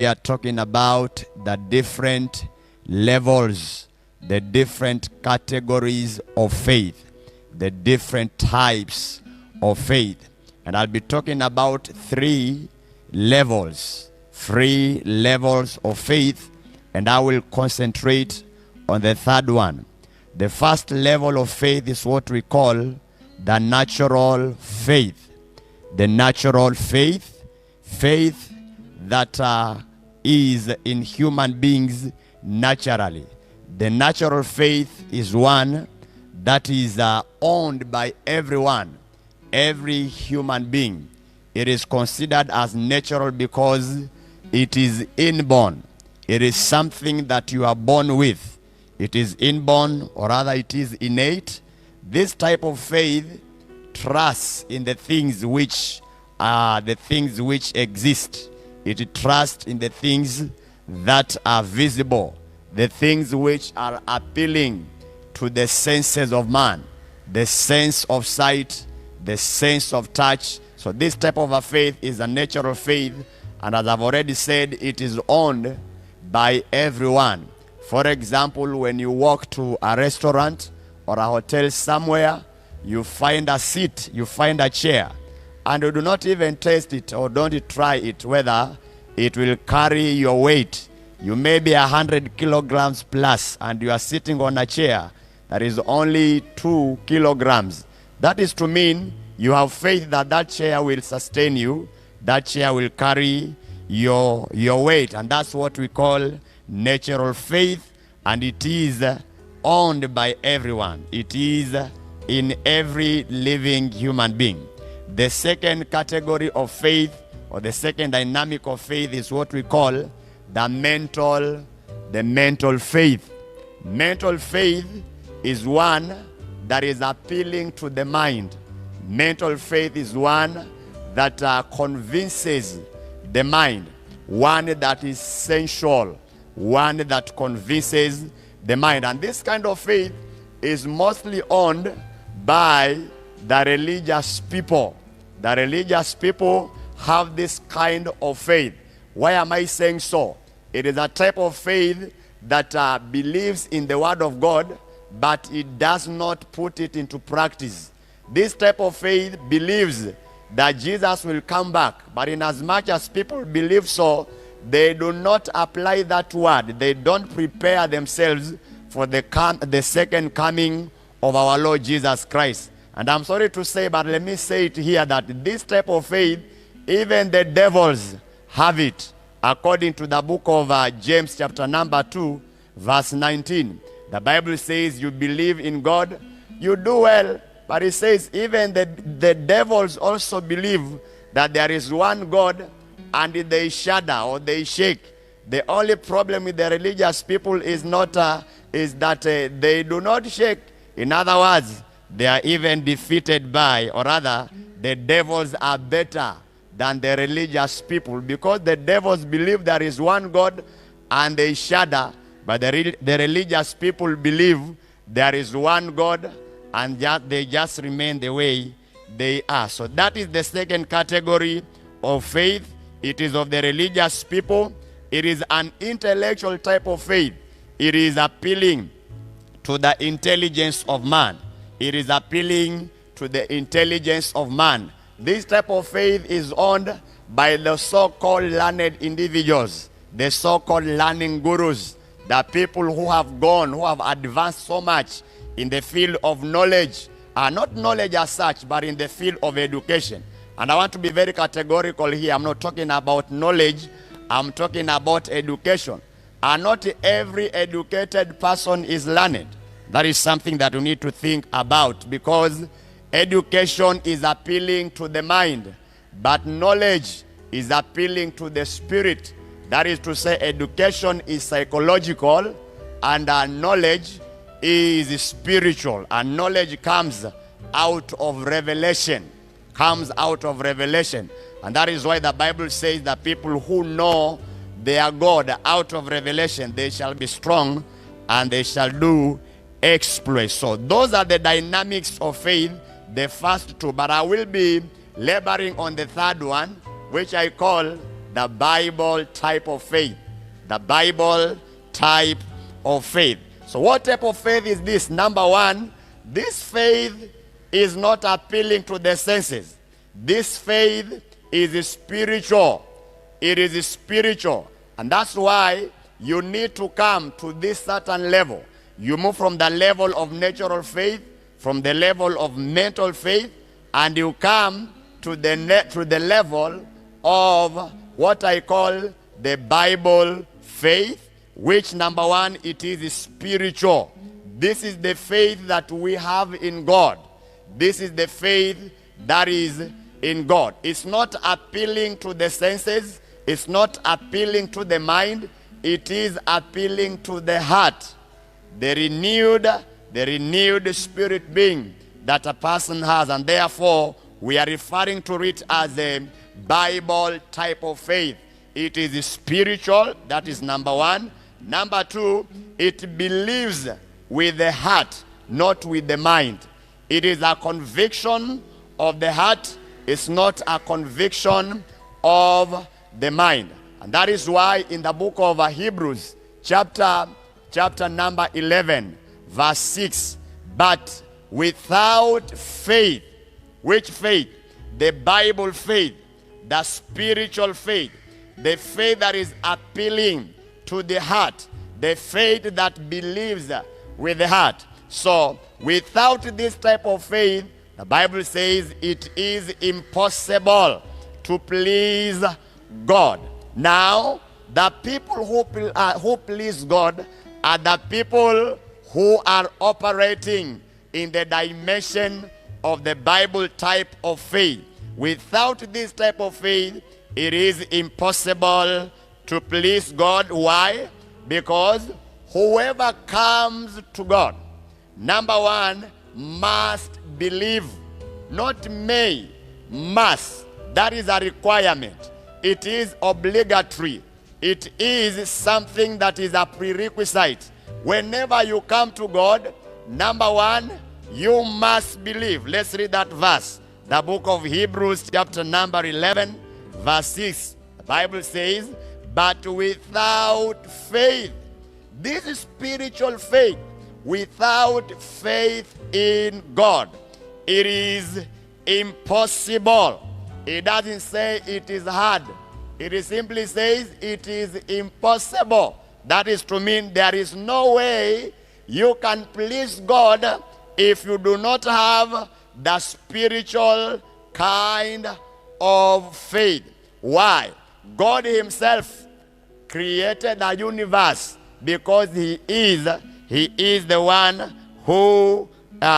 We are talking about the different levels, the different categories of faith, the different types of faith. And I'll be talking about three levels of faith, and I will concentrate on the third one. The first level of faith is what we call the natural faith. The natural faith, faith that is in human beings naturally. The natural faith is one that is owned by everyone, every human being. It is considered as natural because it is inborn. It is something that you are born with. It is inborn, or rather it is innate. This type of faith trusts in the things which exist. It trusts in the things that are visible, the things which are appealing to the senses of man, the sense of sight, the sense of touch. So this type of a faith is a natural faith, and as I've already said, it is owned by everyone. For example, when you walk to a restaurant or a hotel somewhere, you find a seat, you find a chair, and you do not even taste it or don't try it whether it will carry your weight. You may be 100 kilograms plus and you are sitting on a chair that is only 2 kilograms. That is to mean you have faith that that chair will sustain you, that chair will carry your weight, and that's what we call natural faith, and it is owned by everyone. It is in every living human being. The second category of faith, or the second dynamic of faith, is what we call the mental faith. Mental faith is one that is appealing to the mind. Mental faith is one that convinces the mind, one that is sensual, one that convinces the mind. And this kind of faith is mostly owned by the religious people. The religious people have this kind of faith. Why am I saying so? It is a type of faith that believes in the word of God, but it does not put it into practice. This type of faith believes that Jesus will come back, but in as much as people believe so, they do not apply that word. They don't prepare themselves for the second coming of our Lord Jesus Christ. And I'm sorry to say, but let me say it here, that this type of faith, even the devils have it. According to the book of James chapter number 2, verse 19. The Bible says, you believe in God, you do well. But it says even the devils also believe that there is one God, and they shudder or they shake. The only problem with the religious people is that they do not shake. In other words, they are even defeated by, or rather, the devils are better than the religious people, because the devils believe there is one God and they shudder, but the religious people believe there is one God and they just remain the way they are. So that is the second category of faith. It is of the religious people. It is an intellectual type of faith. It is appealing to the intelligence of man. It is appealing to the intelligence of man. This type of faith is owned by the so-called learned individuals, the so-called learning gurus, the people who have advanced so much in the field of knowledge, not knowledge as such, but in the field of education. And I want to be very categorical here. I'm not talking about knowledge, I'm talking about education. And not every educated person is learned. That is something that we need to think about, because education is appealing to the mind, but knowledge is appealing to the spirit. That is to say, education is psychological and knowledge is spiritual. And knowledge comes out of revelation. And that is why the Bible says that people who know their God out of revelation, they shall be strong and they shall do exploits. So those are the dynamics of faith, the first two. But I will be laboring on the third one, which I call the Bible type of faith. The Bible type of faith. So what type of faith is this? Number one, this faith is not appealing to the senses. This faith is spiritual. It is spiritual. And that's why you need to come to this certain level. You move from the level of natural faith, from the level of mental faith, and you come to the level of what I call the Bible faith, which number one, it is spiritual. This is the faith that we have in God. This is the faith that is in God. It's not appealing to the senses. It's not appealing to the mind. It is appealing to the heart. The renewed spirit being that a person has. And therefore, we are referring to it as a Bible type of faith. It is spiritual. That is number one. Number two, it believes with the heart, not with the mind. It is a conviction of the heart. It's not a conviction of the mind. And that is why in the book of Hebrews, chapter number 11, verse 6, but without faith, which faith? The Bible faith, the spiritual faith, the faith that is appealing to the heart, the faith that believes with the heart. So without this type of faith, the Bible says it is impossible to please God. Now, the people who please God are the people who are operating in the dimension of the Bible type of faith. Without this type of faith, it is impossible to please God. Why? Because whoever comes to God, number one, must believe. Not may, must. That is a requirement. It is obligatory. It is something that is a prerequisite. Whenever you come to God, number one, you must believe. Let's read that verse. The book of Hebrews, chapter number 11, verse 6. The Bible says, but without faith, this is spiritual faith. Without faith in God, it is impossible. It doesn't say it is hard. It simply says it is impossible. That is to mean there is no way you can please God if you do not have the spiritual kind of faith. Why? God himself created the universe because he is the one who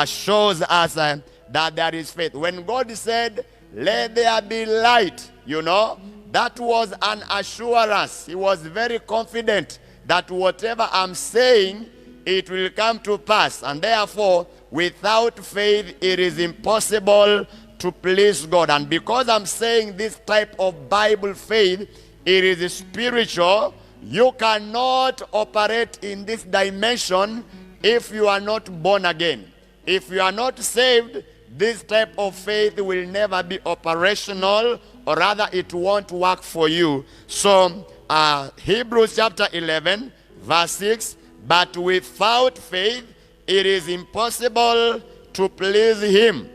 shows us that there is faith. When God said, let there be light, that was an assurance. He was very confident that whatever I'm saying, it will come to pass. And therefore, without faith, it is impossible to please God. And because I'm saying this type of Bible faith, it is spiritual. You cannot operate in this dimension if you are not born again. If you are not saved, this type of faith will never be operational, or rather it won't work for you. So Hebrews chapter 11 verse 6, but without faith it is impossible to please him,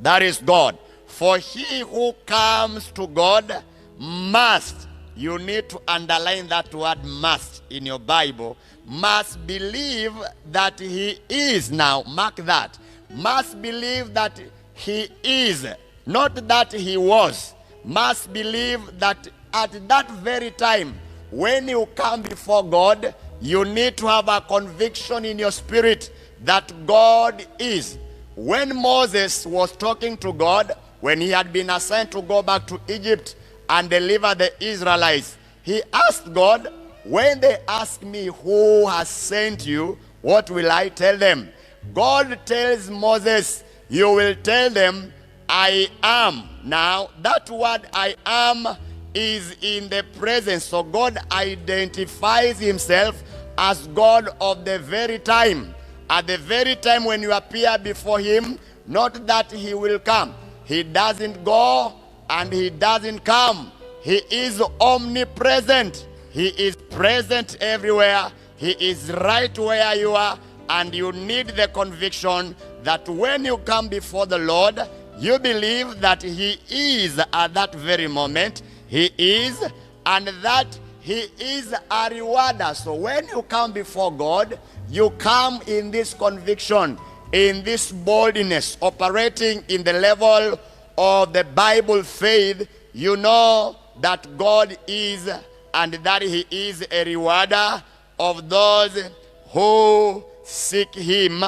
that is God. For he who comes to God must, you need to underline that word must in your Bible, must believe that he is. Now mark that. Must believe that he is, not that he was. Must believe that at that very time, when you come before God, you need to have a conviction in your spirit that God is. When Moses was talking to God, when he had been assigned to go back to Egypt and deliver the Israelites, he asked God, when they ask me who has sent you, what will I tell them? God tells Moses, you will tell them, I am. Now, that word I am is in the presence. So God identifies himself as God of the very time. At the very time when you appear before him, not that he will come. He doesn't go and he doesn't come. He is omnipresent. He is present everywhere. He is right where you are, and you need the conviction that when you come before the Lord, you believe that He is at that very moment. He is, and that He is a rewarder. So when you come before God, you come in this conviction, in this boldness, operating in the level of the Bible faith. You know that God is, and that He is a rewarder of those who seek Him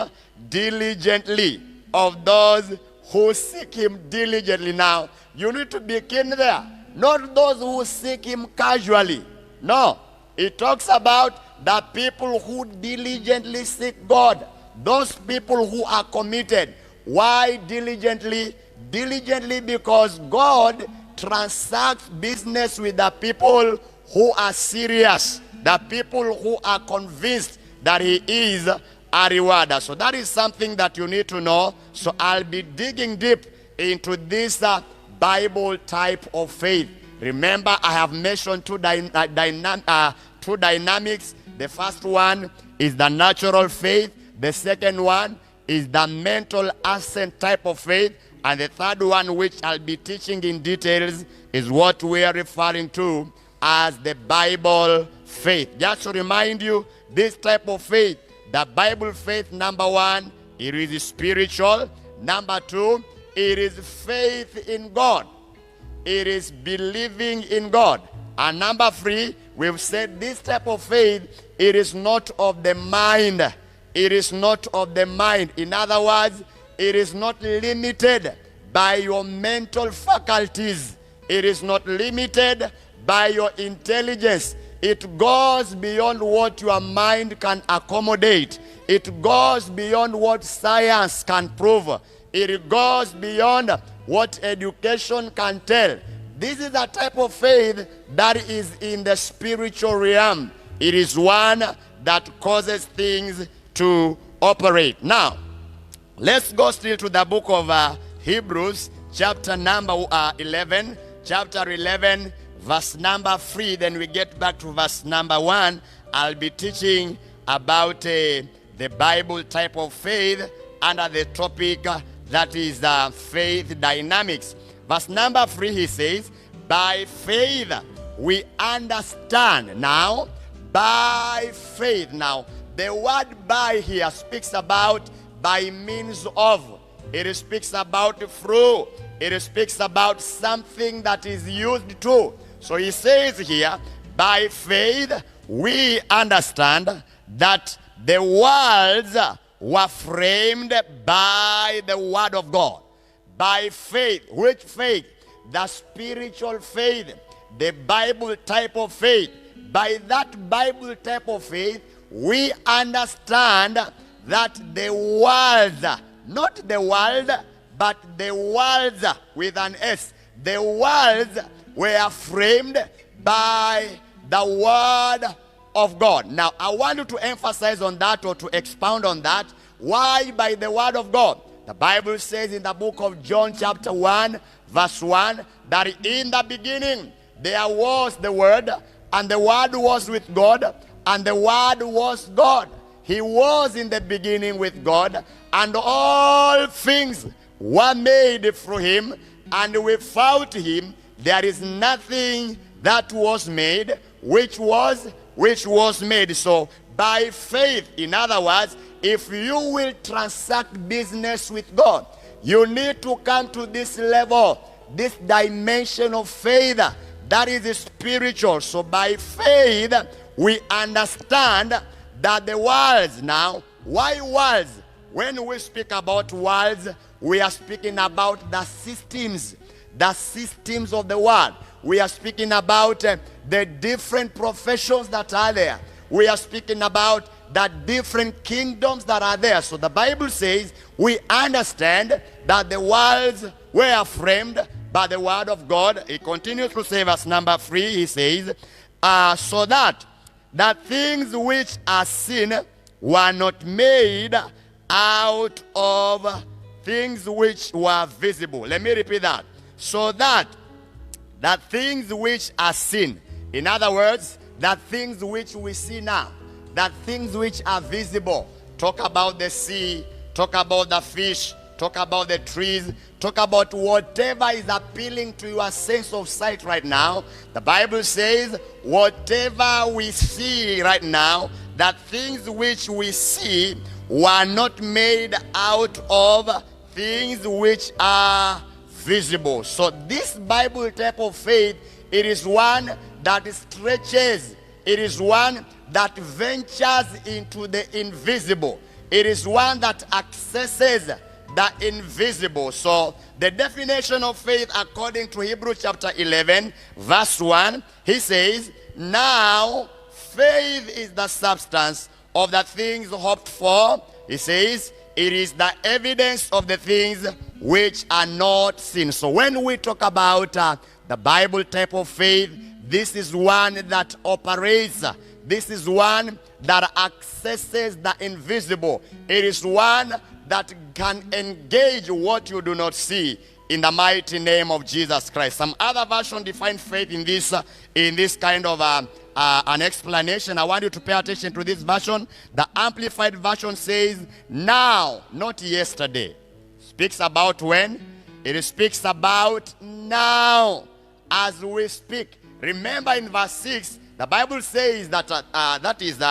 diligently. Of those who seek Him diligently. Now, you need to be keen there. Not those who seek Him casually. No. It talks about the people who diligently seek God. Those people who are committed. Why diligently? Diligently because God transacts business with the people who are serious. The people who are convinced that He is a rewarder. So that is something that you need to know. So I'll be digging deep into this Bible type of faith. Remember, I have mentioned two dynamics. The first one is the natural faith. The second one is the mental assent type of faith. And the third one, which I'll be teaching in details, is what we are referring to as the Bible faith. Just to remind you, this type of faith, the Bible faith, number one, it is spiritual. Number two, it is faith in God. It is believing in God. And number three, we've said this type of faith, it is not of the mind. It is not of the mind. In other words, it is not limited by your mental faculties. It is not limited by your intelligence. It goes beyond what your mind can accommodate. It goes beyond what science can prove. It goes beyond what education can tell. This is a type of faith that is in the spiritual realm. It is one that causes things to operate. Now, let's go still to the book of Hebrews, chapter number 11. Chapter 11, verse number 3. Then we get back to verse number 1. I'll be teaching about the Bible type of faith under the topic that is faith dynamics. Verse number 3, he says, by faith we understand. Now, by faith. Now, the word by here speaks about by means of. It speaks about through. It speaks about something that is used to. So he says here, by faith we understand that the worlds were framed by the word of God. By faith. Which faith? The spiritual faith. The Bible type of faith. By that Bible type of faith, we understand that the worlds, not the world, but the worlds with an S, the worlds were framed by the word of God. Now, I want you to emphasize on that, or to expound on that. Why by the word of God? The Bible says in the book of John chapter 1, verse 1, that in the beginning there was the Word, and the Word was with God, and the Word was God. He was in the beginning with God, and all things were made through Him, and without Him there is nothing that was made which was made. So by faith, in other words, if you will transact business with God, you need to come to this level, this dimension of faith that is spiritual. So by faith, we understand that the worlds. Now, why worlds? When we speak about worlds, we are speaking about the systems of the world. We are speaking about the different professions that are there. We are speaking about the different kingdoms that are there. So the Bible says we understand that the worlds were framed by the word of God. He continues to say, verse number 3, he says, so that the things which are seen were not made out of things which were visible. Let me repeat that. So that that things which are seen. In other words, that things which we see now, that things which are visible. Talk about the sea, talk about the fish, talk about the trees, talk about whatever is appealing to your sense of sight right now. The Bible says, whatever we see right now, that things which we see were not made out of things which are visible. So this Bible type of faith, it is one that stretches. It is one that ventures into the invisible. It is one that accesses the invisible. So the definition of faith according to Hebrews chapter 11 verse 1, he says, now faith is the substance of the things hoped for. He says, it is the evidence of the things which are not seen. So when we talk about the Bible type of faith, this is one that operates. This is one that accesses the invisible. It is one that can engage what you do not see in the mighty name of Jesus Christ. Some other version define faith in this kind of an explanation. I want you to pay attention to this version. The Amplified Version says, now, not yesterday. Speaks about when? It speaks about now, as we speak. Remember in verse 6, the Bible says that, that is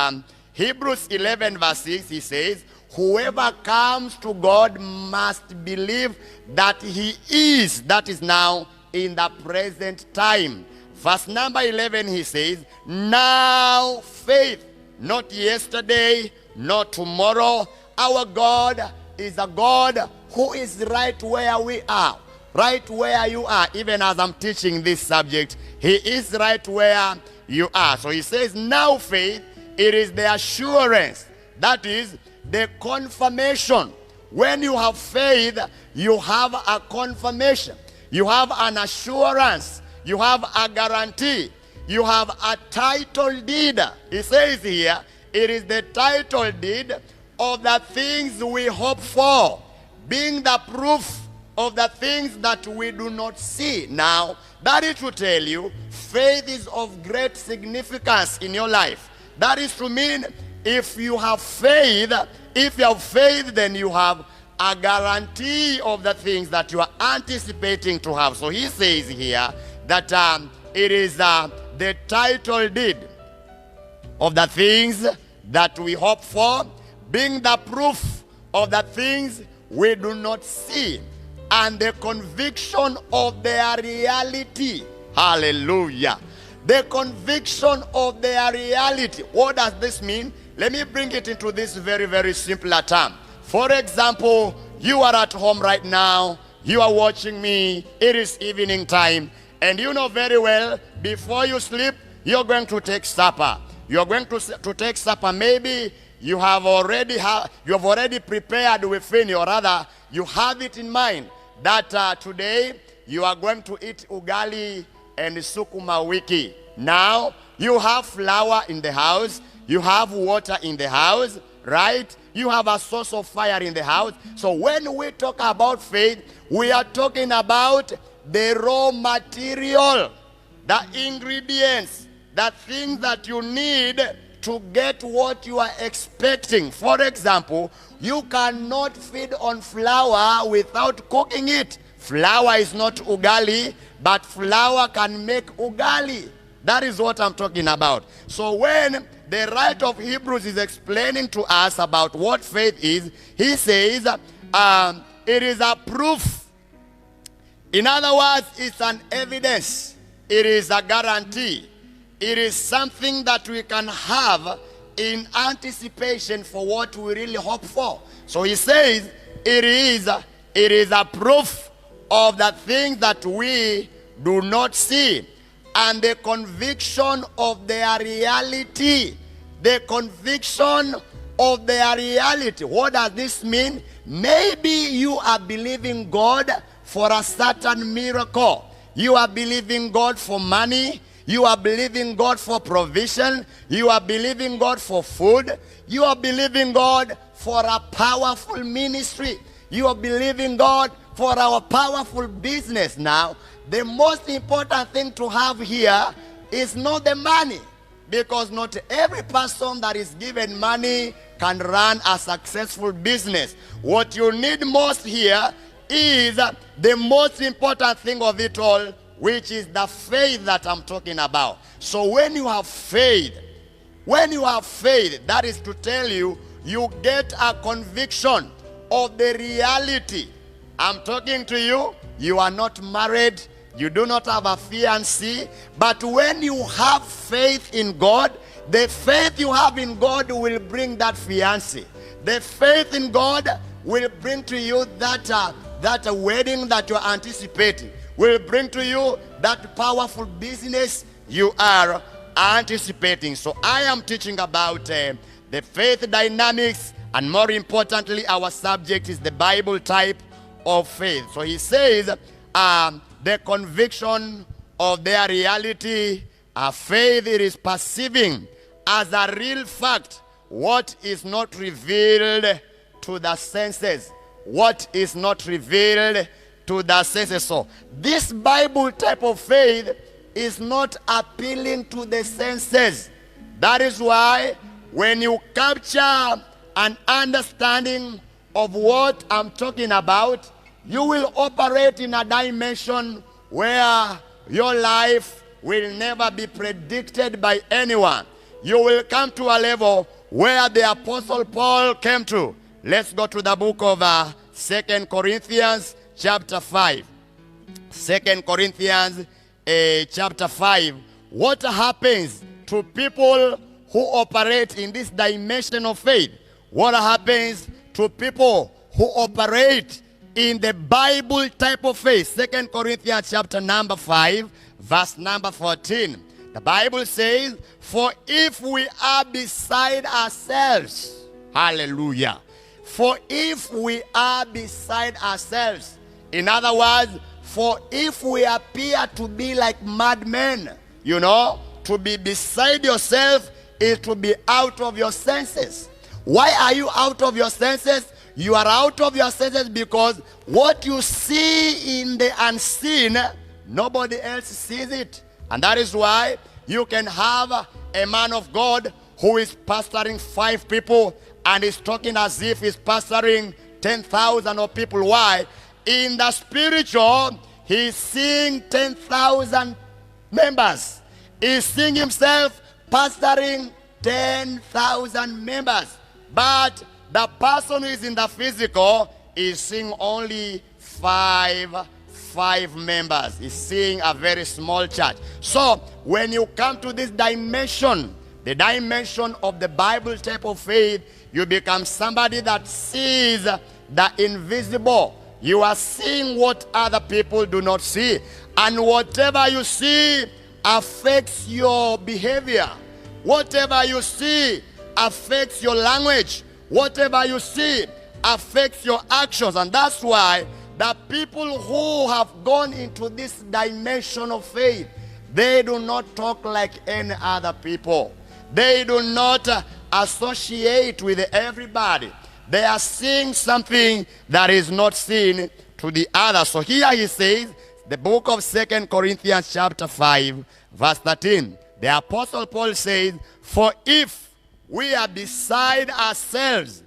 Hebrews 11 verse 6, he says, whoever comes to God must believe that he is, that is now in the present time. Verse number 11, he says, now faith, not yesterday, not tomorrow. Our God is a God who is right where we are, right where you are. Even as I'm teaching this subject, he is right where you are. So he says, now faith, it is the assurance, that is the confirmation. When you have faith, you have a confirmation. You have an assurance. You have a guarantee. You have a title deed. He says here, it is the title deed of the things we hope for, being the proof of the things that we do not see. Now, that is to tell you, faith is of great significance in your life. That is to mean, if you have faith, then you have a guarantee of the things that you are anticipating to have. So he says here that it is the title deed of the things that we hope for, being the proof of the things we do not see, and the conviction of their reality. Hallelujah. The conviction of their reality. What does this mean? Let me bring it into this very, very simpler term. For example, you are at home right now. You are watching me. It is evening time. And you know very well, before you sleep, you're going to take supper. You're going to take supper. Maybe you have already prepared within you, or rather, you have it in mind that today you are going to eat ugali and sukuma wiki. Now, you have flour in the house. You have water in the house, right? You have a source of fire in the house. So when we talk about faith, we are talking about the raw material, the ingredients, the things that you need to get what you are expecting. For example, you cannot feed on flour without cooking it. Flour is not ugali, but flour can make ugali. That is what I'm talking about. So when the writer of Hebrews is explaining to us about what faith is, he says it is a proof. In other words, it's an evidence. It is a guarantee. It is something that we can have in anticipation for what we really hope for. So he says it is a proof of the things that we do not see, and the conviction of their reality. The conviction of their reality. What does this mean? Maybe you are believing God for a certain miracle. You are believing God for money. You are believing God for provision. You are believing God for food. You are believing God for a powerful ministry. You are believing God for our powerful business now, the most important thing to have here is not the money. Because not every person that is given money can run a successful business. What you need most here is the most important thing of it all, which is the faith that I'm talking about. So when you have faith, that is to tell you, you get a conviction of the reality. I'm talking to you, you are not married, you do not have a fiancé, but when you have faith in God, the faith you have in God will bring that fiancé. The faith in God will bring to you that wedding that you're anticipating, will bring to you that powerful business you are anticipating. So I am teaching about the faith dynamics, and more importantly, our subject is the Bible type of faith. So he says, the conviction of their reality, faith, it is perceiving as a real fact what is not revealed to the senses. What is not revealed to the senses. So this Bible type of faith is not appealing to the senses. That is why when you capture an understanding of what I'm talking about, you will operate in a dimension where your life will never be predicted by anyone. You will come to a level where the Apostle Paul came to. Let's go to the book of 2 Corinthians chapter 5. 2 Corinthians chapter 5. What happens to people who operate in this dimension of faith? What happens to people who operate in the Bible type of faith? 2 Corinthians chapter number 5, verse number 14. The Bible says, for if we are beside ourselves, hallelujah. For if we are beside ourselves, in other words, for if we appear to be like madmen, you know, to be beside yourself is to be out of your senses. Why are you out of your senses? You are out of your senses because what you see in the unseen, nobody else sees it. And that is why you can have a man of God who is pastoring 5 people and is talking as if he's pastoring 10,000 of people. Why? In the spiritual, he's seeing 10,000 members. He's seeing himself pastoring 10,000 members. But the person who is in the physical is seeing only five members. He's seeing a very small church. So when you come to this dimension, the dimension of the Bible type of faith, you become somebody that sees the invisible. You are seeing what other people do not see. And whatever you see affects your behavior. Whatever you see affects your language. Whatever you see affects your actions. And that's why the people who have gone into this dimension of faith, they do not talk like any other people. They do not associate with everybody. They are seeing something that is not seen to the other. So here he says, the book of 2 Corinthians chapter 5, verse 13. The Apostle Paul says, for if we are beside ourselves,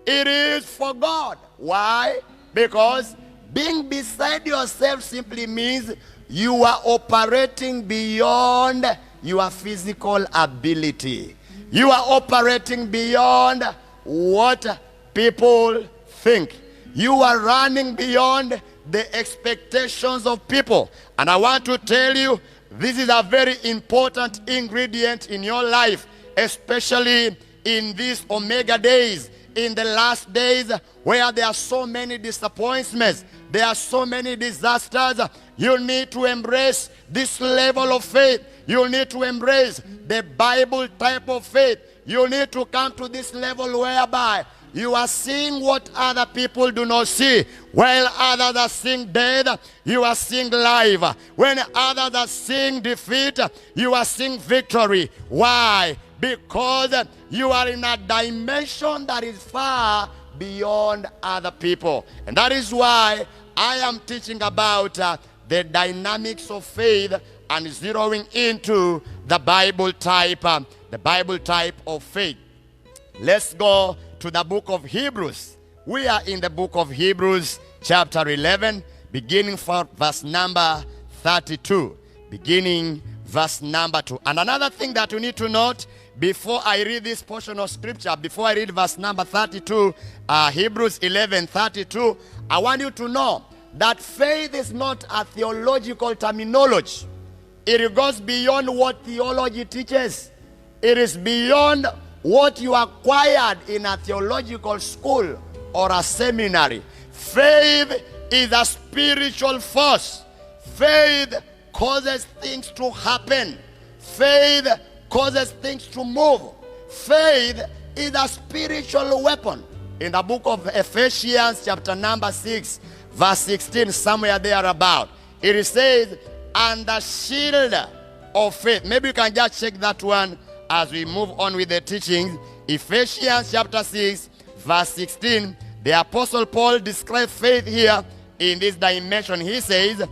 it is for God. Why? Because being beside yourself simply means you are operating beyond your physical ability. You are operating beyond what people think. You are running beyond the expectations of people. And I want to tell you, this is a very important ingredient in your life, especially in these Omega days, in the last days where there are so many disappointments, there are so many disasters. You need to embrace this level of faith. You need to embrace the Bible type of faith. You need to come to this level whereby you are seeing what other people do not see. While others are seeing death, you are seeing life. When others are seeing defeat, you are seeing victory. Why? Because you are in a dimension that is far beyond other people. And that is why I am teaching about the dynamics of faith and zeroing into the Bible type of faith. Let's go to the book of Hebrews. We are in the book of Hebrews, chapter 11, beginning from verse number 32. Beginning verse number 2. And another thing that you need to note before I read this portion of scripture, before I read verse number 32, Hebrews 11:32, I want you to know that faith is not a theological terminology. It goes beyond what theology teaches. It is beyond what you acquired in a theological school or a seminary. Faith is a spiritual force. Faith causes things to happen. Faith causes things to move. Faith is a spiritual weapon. In the book of Ephesians, chapter number 6, verse 16, somewhere there about, it says, and the shield of faith. Maybe you can just check that one as we move on with the teaching. Ephesians chapter 6, verse 16, the Apostle Paul describes faith here in this dimension. He says,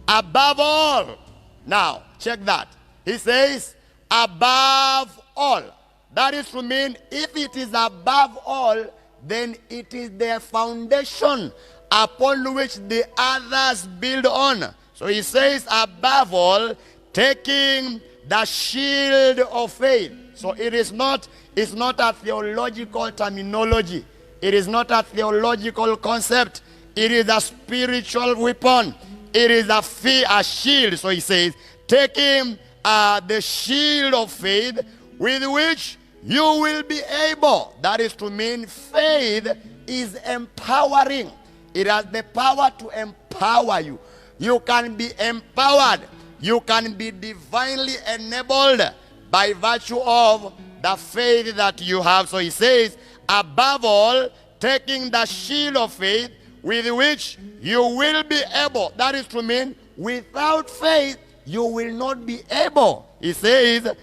above all. Now, check that. He says, above all. That is to mean, if it is above all, then it is the foundation upon which the others build on. So he says, above all, taking the shield of faith. So it's not a theological terminology. It is not a theological concept. It is a spiritual weapon. It is a shield. So he says, taking the shield of faith with which you will be able. That is to mean faith is empowering. It has the power to empower you. You can be empowered. You can be divinely enabled by virtue of the faith that you have. So he says, above all, taking the shield of faith with which you will be able. That is to mean, without faith, you will not be able. He says,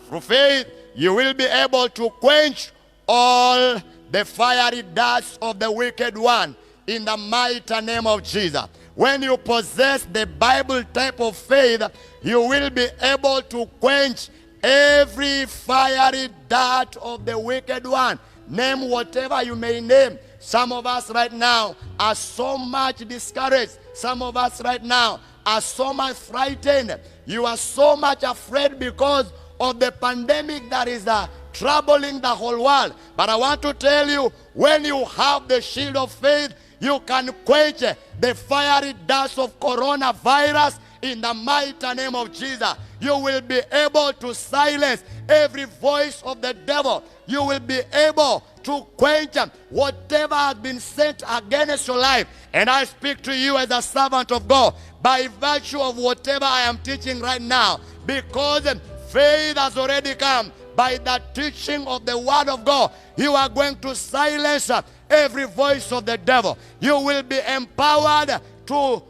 through faith, you will be able to quench all the fiery darts of the wicked one in the mighty name of Jesus. When you possess the Bible type of faith, you will be able to quench every fiery dart of the wicked one. Name whatever you may name. Some of us right now are so much discouraged. Some of us right now are so much frightened. You are so much afraid because of the pandemic that is troubling the whole world. But I want to tell you, when you have the shield of faith, you can quench the fiery darts of coronavirus in the mighty name of Jesus. You will be able to silence every voice of the devil. You will be able to quench whatever has been sent against your life. And I speak to you as a servant of God by virtue of whatever I am teaching right now, because faith has already come. By the teaching of the word of God, you are going to silence every voice of the devil. You will be empowered to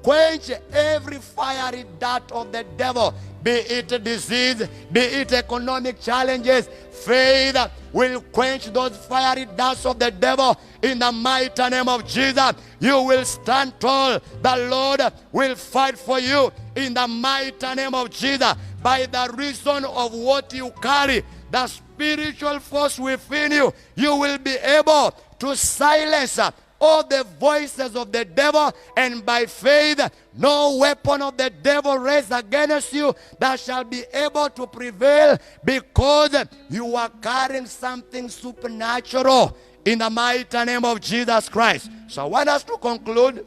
quench every fiery dart of the devil, be it disease, be it economic challenges. Faith will quench those fiery darts of the devil in the mighty name of Jesus. You will stand tall. The Lord will fight for you in the mighty name of Jesus. By the reason of what you carry, the spiritual force within you, you will be able to silence all the voices of the devil, and by faith, no weapon of the devil raised against you that shall be able to prevail, because you are carrying something supernatural in the mighty name of Jesus Christ. So I want us to conclude,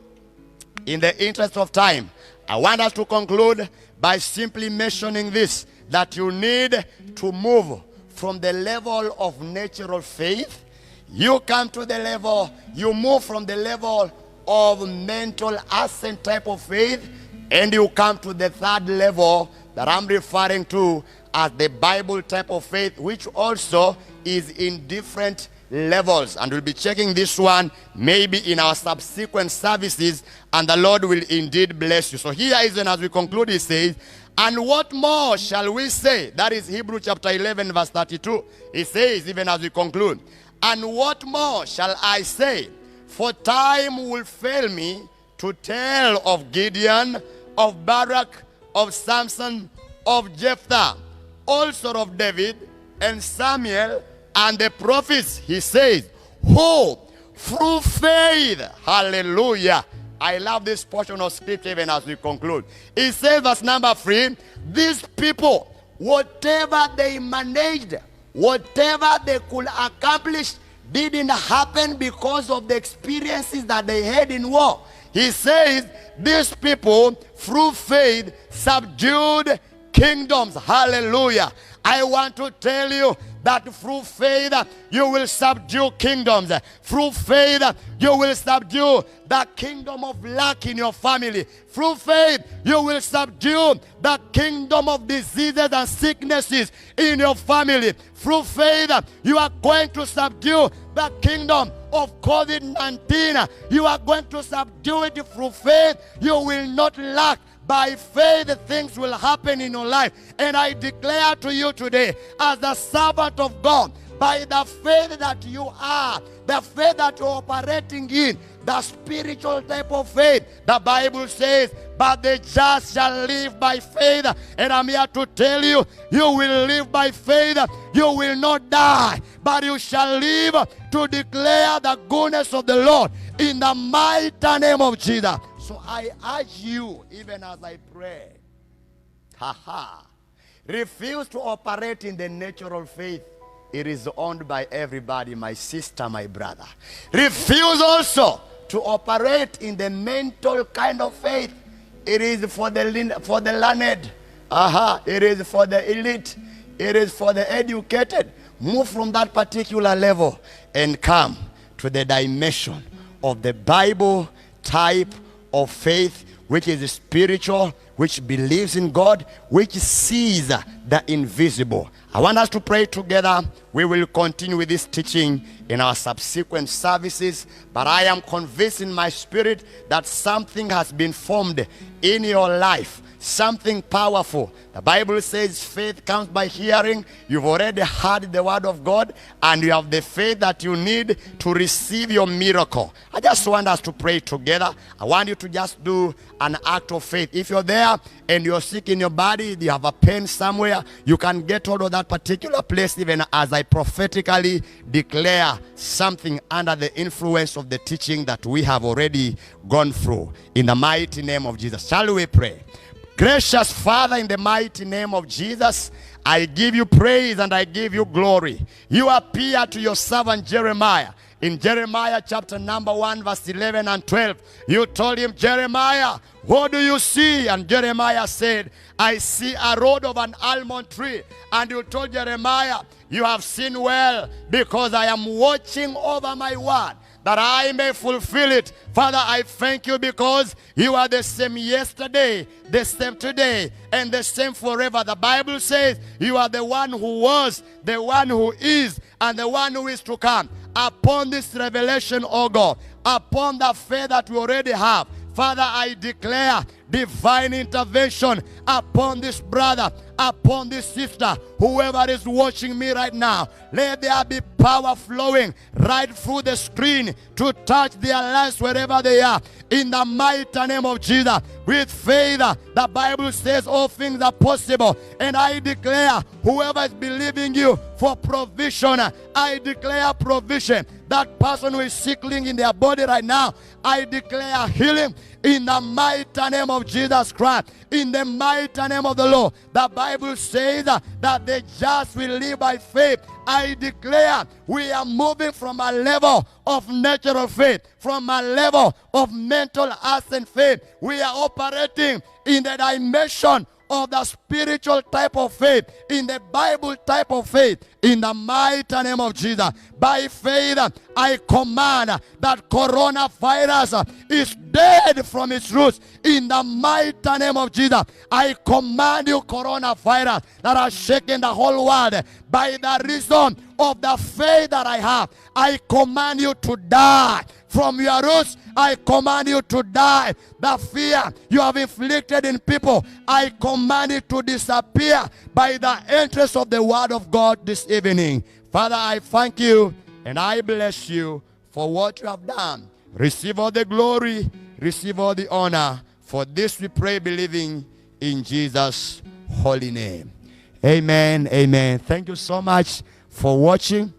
in the interest of time, I want us to conclude by simply mentioning this, that you need to move from the level of natural faith. You come to the level, you move from the level of mental assent type of faith, and you come to the third level that I'm referring to as the Bible type of faith, which also is in different levels. And we'll be checking this one maybe in our subsequent services, and the Lord will indeed bless you. So here is, and as we conclude, he says, and what more shall we say? That is Hebrews chapter 11 verse 32. He says, even as we conclude, and what more shall I say? For time will fail me to tell of Gideon, of Barak, of Samson, of Jephthah, also of David and Samuel and the prophets. He says, who through faith, hallelujah. I love this portion of scripture even as we conclude. It says, verse number 3, these people, whatever they managed, whatever they could accomplish, didn't happen because of the experiences that they had in war. He says, these people, through faith, subdued kingdoms. Hallelujah. I want to tell you that through faith, you will subdue kingdoms. Through faith, you will subdue the kingdom of lack in your family. Through faith, you will subdue the kingdom of diseases and sicknesses in your family. Through faith, you are going to subdue the kingdom of COVID-19. You are going to subdue it through faith. You will not lack. By faith, things will happen in your life. And I declare to you today, as the servant of God, by the faith that you are, the faith that you're operating in, the spiritual type of faith, the Bible says, but the just shall live by faith. And I'm here to tell you, you will live by faith. You will not die, but you shall live to declare the goodness of the Lord in the mighty name of Jesus. So I urge you, even as I pray, refuse to operate in the natural faith. It is owned by everybody, my sister, my brother. Refuse also to operate in the mental kind of faith. It is for the learned. It is for the elite. It is for the educated. Move from that particular level and come to the dimension of the Bible type of faith, which is spiritual, which believes in God, which sees the invisible. I want us to pray together. We will continue with this teaching in our subsequent services, but I am convinced in my spirit that something has been formed in your life, something powerful. The Bible says faith comes by hearing. You've already heard the word of God, and you have the faith that you need to receive your miracle. I just want us to pray together. I want you to just do an act of faith. If you're there and you're sick in your body, you have a pain somewhere, you can get hold of that particular place even as I prophetically declare something under the influence of the teaching that we have already gone through. In the mighty name of Jesus. Shall we pray? Gracious Father, in the mighty name of Jesus, I give you praise and I give you glory. You appear to your servant Jeremiah. In Jeremiah chapter number 1, verse 11 and 12, you told him, Jeremiah, what do you see? And Jeremiah said, I see a rod of an almond tree. And you told Jeremiah, you have seen well, because I am watching over my word, that I may fulfill it. Father, I thank you because you are the same yesterday, the same today, and the same forever. The Bible says you are the one who was, the one who is, and the one who is to come. Upon this revelation, oh God, upon the faith that we already have, Father, I declare divine intervention upon this brother, upon this sister, whoever is watching me right now. Let there be power flowing right through the screen to touch their lives wherever they are. In the mighty name of Jesus, with faith, the Bible says all things are possible. And I declare, whoever is believing you for provision, I declare provision. That person who is sickling in their body right now, I declare healing in the mighty name of Jesus Christ. In the mighty name of the Lord. The Bible says that the just will live by faith. I declare we are moving from a level of natural faith, from a level of mental earth and faith. We are operating in the dimension of the spiritual type of faith, in the Bible type of faith, in the mighty name of Jesus. By faith, I command that coronavirus is dead from its roots. In the mighty name of Jesus, I command you, coronavirus that has shaken the whole world, by the reason of the faith that I have, I command you to die from your roots. I command you to die. The fear you have inflicted in people, I command it to disappear by the entrance of the word of God this evening. Father, I thank you and I bless you for what you have done. Receive all the glory, receive all the honor. For this we pray, believing in Jesus' holy name. Amen, amen. Thank you so much for watching.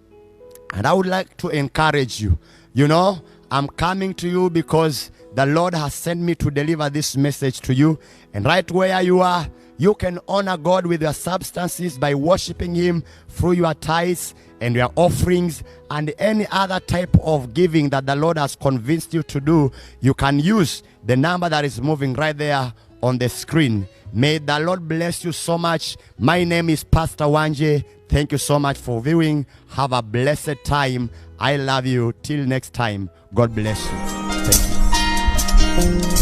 And I would like to encourage you. You know, I'm coming to you because the Lord has sent me to deliver this message to you. And right where you are, you can honor God with your substances by worshiping Him through your tithes and your offerings and any other type of giving that the Lord has convinced you to do. You can use the number that is moving right there on the screen. May the Lord bless you so much. My name is Pastor Wanje. Thank you so much for viewing. Have a blessed time. I love you. Till next time, God bless you. Thank you.